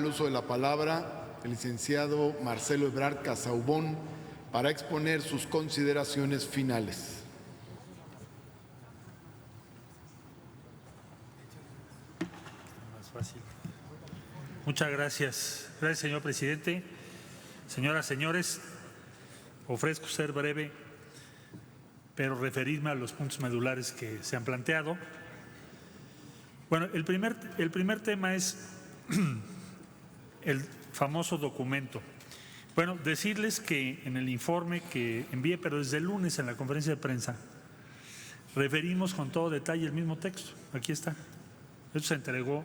uso de la palabra el licenciado Marcelo Ebrard Casaubón para exponer sus consideraciones finales. Muchas gracias. Gracias, señor presidente. Señoras, señores, ofrezco ser breve, pero referirme a los puntos medulares que se han planteado. Bueno, el primer tema es el famoso documento. Bueno, decirles que en el informe que envié, pero desde el lunes en la conferencia de prensa, referimos con todo detalle el mismo texto. Aquí está. Esto se entregó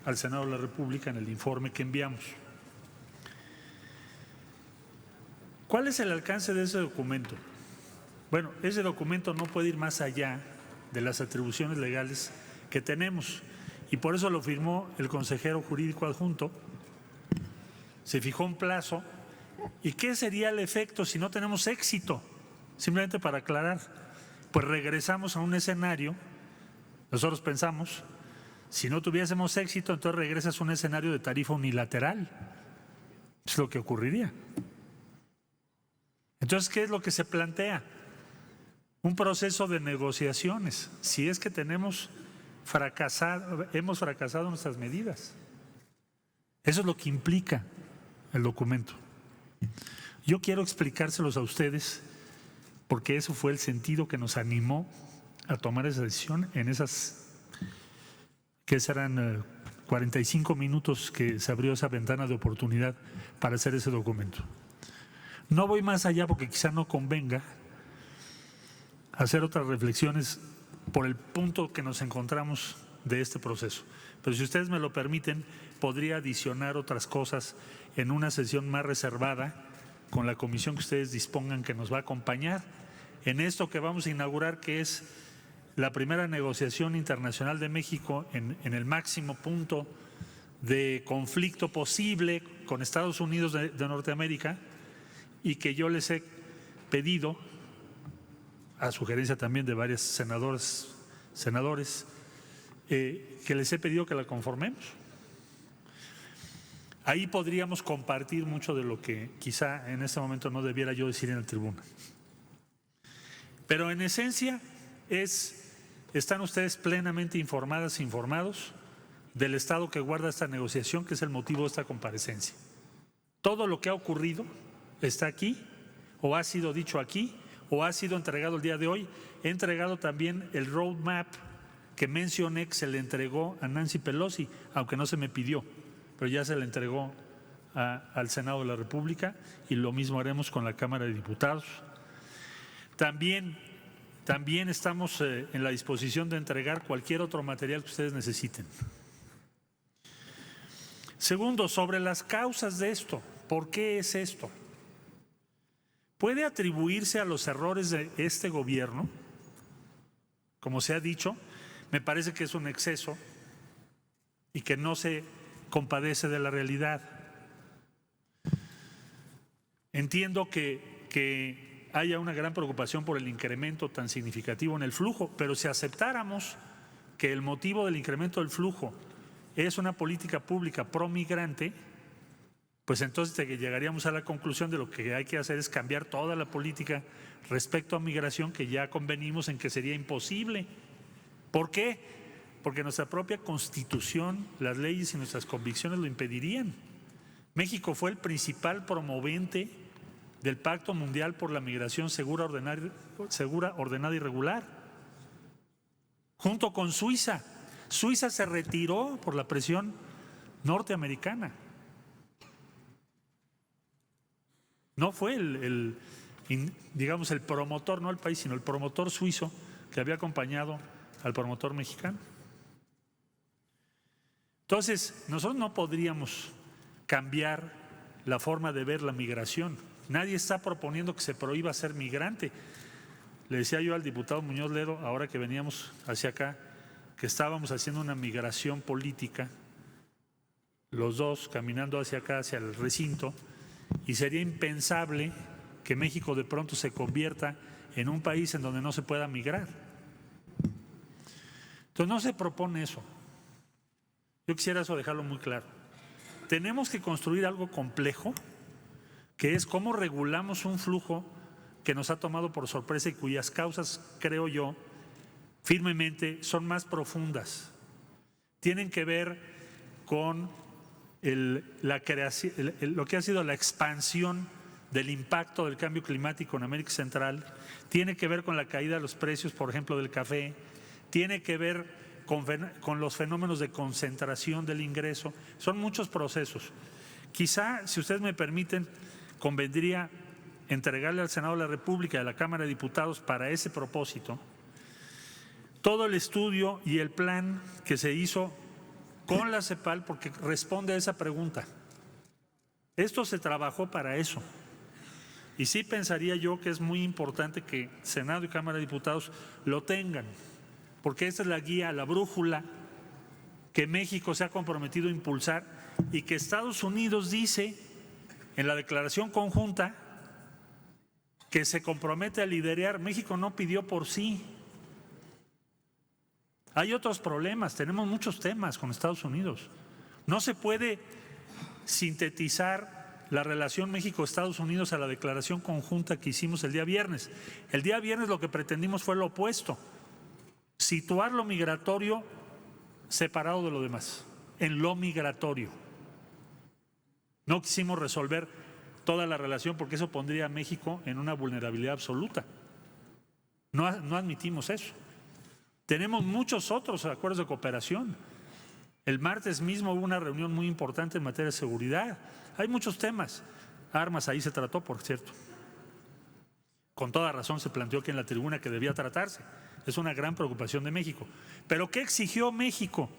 al Senado de la República en el informe que enviamos. ¿Cuál es el alcance de ese documento? Bueno, ese documento no puede ir más allá de las atribuciones legales que tenemos y por eso lo firmó el consejero jurídico adjunto. Se fijó un plazo. ¿Y qué sería el efecto si no tenemos éxito? Simplemente para aclarar, pues regresamos a un escenario. Nosotros pensamos, si no tuviésemos éxito, entonces regresas a un escenario de tarifa unilateral. Es lo que ocurriría. Entonces, ¿qué es lo que se plantea? Un proceso de negociaciones. Si es que hemos fracasado en nuestras medidas. Eso es lo que implica el documento. Yo quiero explicárselos a ustedes porque eso fue el sentido que nos animó a tomar esa decisión en esas que serán 45 minutos que se abrió esa ventana de oportunidad para hacer ese documento. No voy más allá porque quizá no convenga hacer otras reflexiones por el punto que nos encontramos de este proceso. Pero si ustedes me lo permiten, podría adicionar otras cosas en una sesión más reservada con la comisión que ustedes dispongan que nos va a acompañar en esto que vamos a inaugurar, que es la primera negociación internacional de México en el máximo punto de conflicto posible con Estados Unidos de Norteamérica, y que yo les he pedido, a sugerencia también de varios senadores, que les he pedido que la conformemos. Ahí podríamos compartir mucho de lo que quizá en este momento no debiera yo decir en la tribuna. Pero en esencia están ustedes plenamente informadas e informados del estado que guarda esta negociación, que es el motivo de esta comparecencia. Todo lo que ha ocurrido está aquí, o ha sido dicho aquí, o ha sido entregado el día de hoy. He entregado también el roadmap que mencioné que se le entregó a Nancy Pelosi, aunque no se me pidió, pero ya se le entregó al Senado de la República y lo mismo haremos con la Cámara de Diputados. También estamos en la disposición de entregar cualquier otro material que ustedes necesiten. Segundo, sobre las causas de esto. ¿Por qué es esto? ¿Puede atribuirse a los errores de este gobierno? Como se ha dicho, me parece que es un exceso y que no se compadece de la realidad. Entiendo que haya una gran preocupación por el incremento tan significativo en el flujo, pero si aceptáramos que el motivo del incremento del flujo es una política pública pro-migrante, pues entonces llegaríamos a la conclusión de lo que hay que hacer es cambiar toda la política respecto a migración, que ya convenimos en que sería imposible. ¿Por qué? Porque nuestra propia Constitución, las leyes y nuestras convicciones lo impedirían. México fue el principal promovente del Pacto Mundial por la Migración Segura, Ordenada y Regular, junto con Suiza. Suiza se retiró por la presión norteamericana. No fue el promotor, no el país, sino el promotor suizo que había acompañado al promotor mexicano. Entonces, nosotros no podríamos cambiar la forma de ver la migración. Nadie está proponiendo que se prohíba ser migrante. Le decía yo al diputado Muñoz Ledo, ahora que veníamos hacia acá, que estábamos haciendo una migración política, los dos caminando hacia acá, hacia el recinto, y sería impensable que México de pronto se convierta en un país en donde no se pueda migrar. Entonces no se propone eso. Yo quisiera eso dejarlo muy claro. tenemos que construir algo complejo, que es cómo regulamos un flujo que nos ha tomado por sorpresa y cuyas causas, creo yo, firmemente son más profundas. Tienen que ver con la creación, lo que ha sido la expansión del impacto del cambio climático en América Central, tiene que ver con la caída de los precios, por ejemplo, del café, tiene que ver con los fenómenos de concentración del ingreso. Son muchos procesos. Quizá, si ustedes me permiten, convendría entregarle al Senado de la República y a la Cámara de Diputados para ese propósito todo el estudio y el plan que se hizo con la CEPAL, porque responde a esa pregunta. Esto se trabajó para eso. Y sí pensaría yo que es muy importante que Senado y Cámara de Diputados lo tengan, porque esa es la guía, la brújula que México se ha comprometido a impulsar y que Estados Unidos dice en la declaración conjunta que se compromete a liderar. México no pidió por sí. Hay otros problemas, tenemos muchos temas con Estados Unidos. No se puede sintetizar la relación México-Estados Unidos a la declaración conjunta que hicimos el día viernes. El día viernes lo que pretendimos fue lo opuesto, situar lo migratorio separado de lo demás, en lo migratorio. No quisimos resolver toda la relación porque eso pondría a México en una vulnerabilidad absoluta. No admitimos eso. Tenemos muchos otros acuerdos de cooperación. El martes mismo hubo una reunión muy importante en materia de seguridad. Hay muchos temas. Armas, ahí se trató, por cierto. Con toda razón se planteó que en la tribuna que debía tratarse. Es una gran preocupación de México. ¿Pero qué exigió México?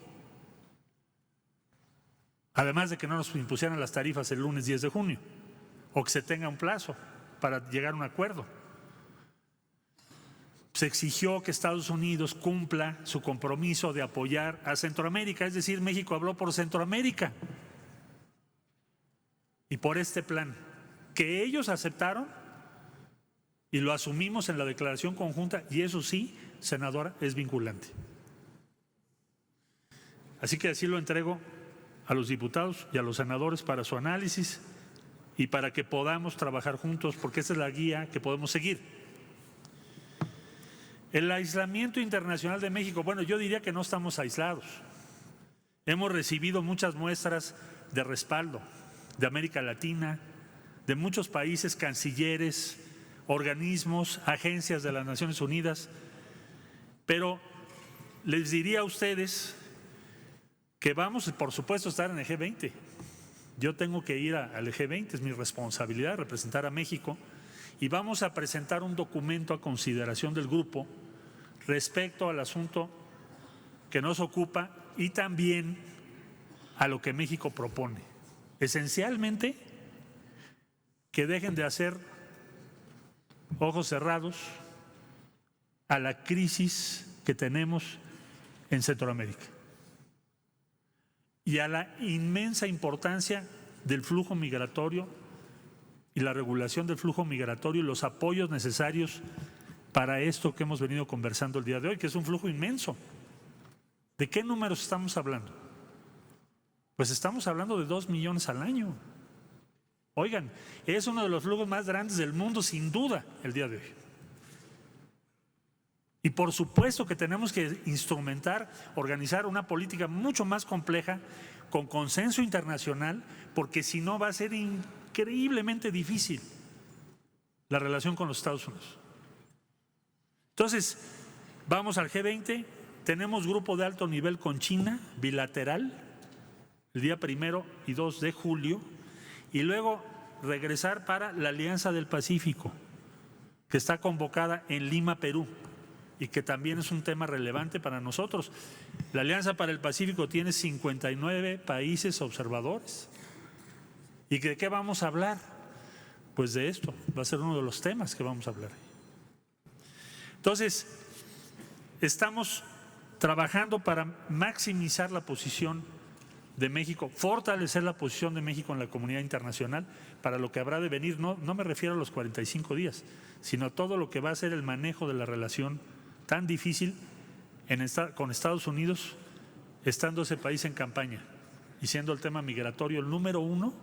Además de que no nos impusieran las tarifas el lunes 10 de junio o que se tenga un plazo para llegar a un acuerdo. Se exigió que Estados Unidos cumpla su compromiso de apoyar a Centroamérica, es decir, México habló por Centroamérica y por este plan, que ellos aceptaron y lo asumimos en la declaración conjunta y eso sí, senadora, es vinculante. Así que así lo entrego a los diputados y a los senadores para su análisis y para que podamos trabajar juntos, porque esa es la guía que podemos seguir. El aislamiento internacional de México, bueno, yo diría que no estamos aislados. Hemos recibido muchas muestras de respaldo de América Latina, de muchos países, cancilleres, organismos, agencias de las Naciones Unidas, pero les diría a ustedes que vamos, por supuesto, a estar en el G20. Yo tengo que ir al G20, es mi responsabilidad representar a México, y vamos a presentar un documento a consideración del grupo respecto al asunto que nos ocupa y también a lo que México propone. Esencialmente, que dejen de hacer ojos cerrados a la crisis que tenemos en Centroamérica y a la inmensa importancia del flujo migratorio y la regulación del flujo migratorio y los apoyos necesarios para esto que hemos venido conversando el día de hoy, que es un flujo inmenso. ¿De qué números estamos hablando? Pues estamos hablando de 2 millones al año. Oigan, es uno de los flujos más grandes del mundo, sin duda, el día de hoy. Y por supuesto que tenemos que instrumentar, organizar una política mucho más compleja, con consenso internacional, porque si no va a ser increíblemente difícil la relación con los Estados Unidos. Entonces, vamos al G20, tenemos grupo de alto nivel con China, bilateral, el día 1 y 2 de julio, y luego regresar para la Alianza del Pacífico, que está convocada en Lima, Perú, y que también es un tema relevante para nosotros. La Alianza para el Pacífico tiene 59 países observadores. ¿Y de qué vamos a hablar? Pues de esto, va a ser uno de los temas que vamos a hablar. Entonces, estamos trabajando para maximizar la posición de México, fortalecer la posición de México en la comunidad internacional para lo que habrá de venir. No me refiero a los 45 días, sino a todo lo que va a ser el manejo de la relación tan difícil con Estados Unidos, estando ese país en campaña y siendo el tema migratorio el número 1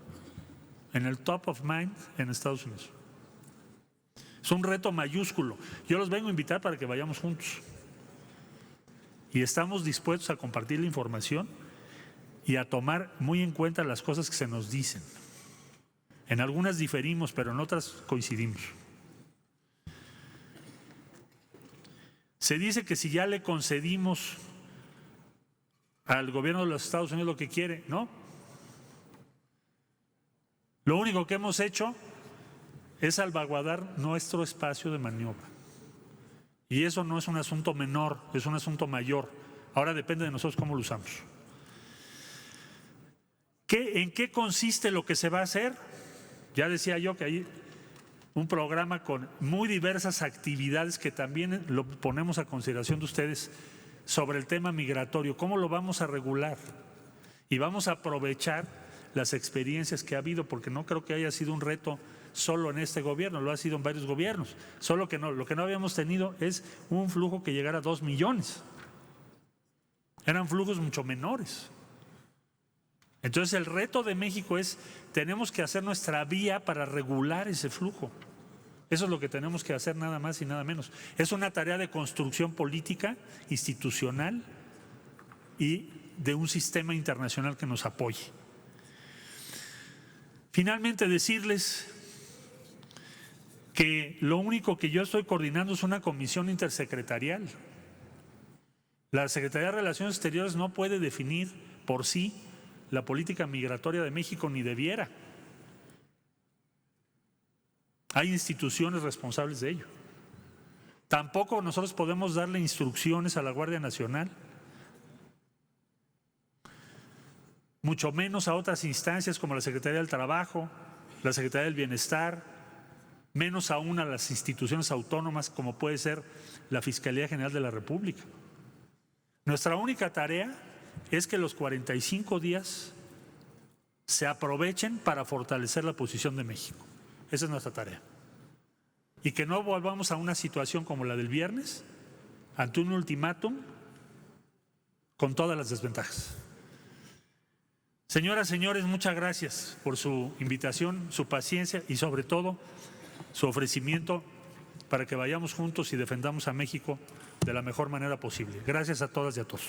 en el top of mind en Estados Unidos. Es un reto mayúsculo. Yo los vengo a invitar para que vayamos juntos. Y estamos dispuestos a compartir la información y a tomar muy en cuenta las cosas que se nos dicen. En algunas diferimos, pero en otras coincidimos. Se dice que si ya le concedimos al gobierno de los Estados Unidos lo que quiere, ¿no? Lo único que hemos hecho es salvaguardar nuestro espacio de maniobra. Y eso no es un asunto menor, es un asunto mayor. Ahora depende de nosotros cómo lo usamos. ¿En qué consiste lo que se va a hacer? Ya decía yo que hay un programa con muy diversas actividades que también lo ponemos a consideración de ustedes sobre el tema migratorio. ¿Cómo lo vamos a regular? Y vamos a aprovechar las experiencias que ha habido, porque no creo que haya sido un reto solo en este gobierno, lo ha sido en varios gobiernos. Solo que no, lo que no habíamos tenido es un flujo que llegara a 2 millones. Eran flujos mucho menores. Entonces el reto de México es, tenemos que hacer nuestra vía para regular ese flujo. Eso es lo que tenemos que hacer, nada más y nada menos. Es una tarea de construcción política, institucional y de un sistema internacional que nos apoye. Finalmente, decirles que lo único que yo estoy coordinando es una comisión intersecretarial. La Secretaría de Relaciones Exteriores no puede definir por sí la política migratoria de México, ni debiera. Hay instituciones responsables de ello. Tampoco nosotros podemos darle instrucciones a la Guardia Nacional, mucho menos a otras instancias como la Secretaría del Trabajo, la Secretaría del Bienestar, menos aún a las instituciones autónomas como puede ser la Fiscalía General de la República. Nuestra única tarea es que los 45 días se aprovechen para fortalecer la posición de México. Esa es nuestra tarea. Y que no volvamos a una situación como la del viernes, ante un ultimátum con todas las desventajas. Señoras, señores, muchas gracias por su invitación, su paciencia y sobre todo su ofrecimiento para que vayamos juntos y defendamos a México de la mejor manera posible. Gracias a todas y a todos.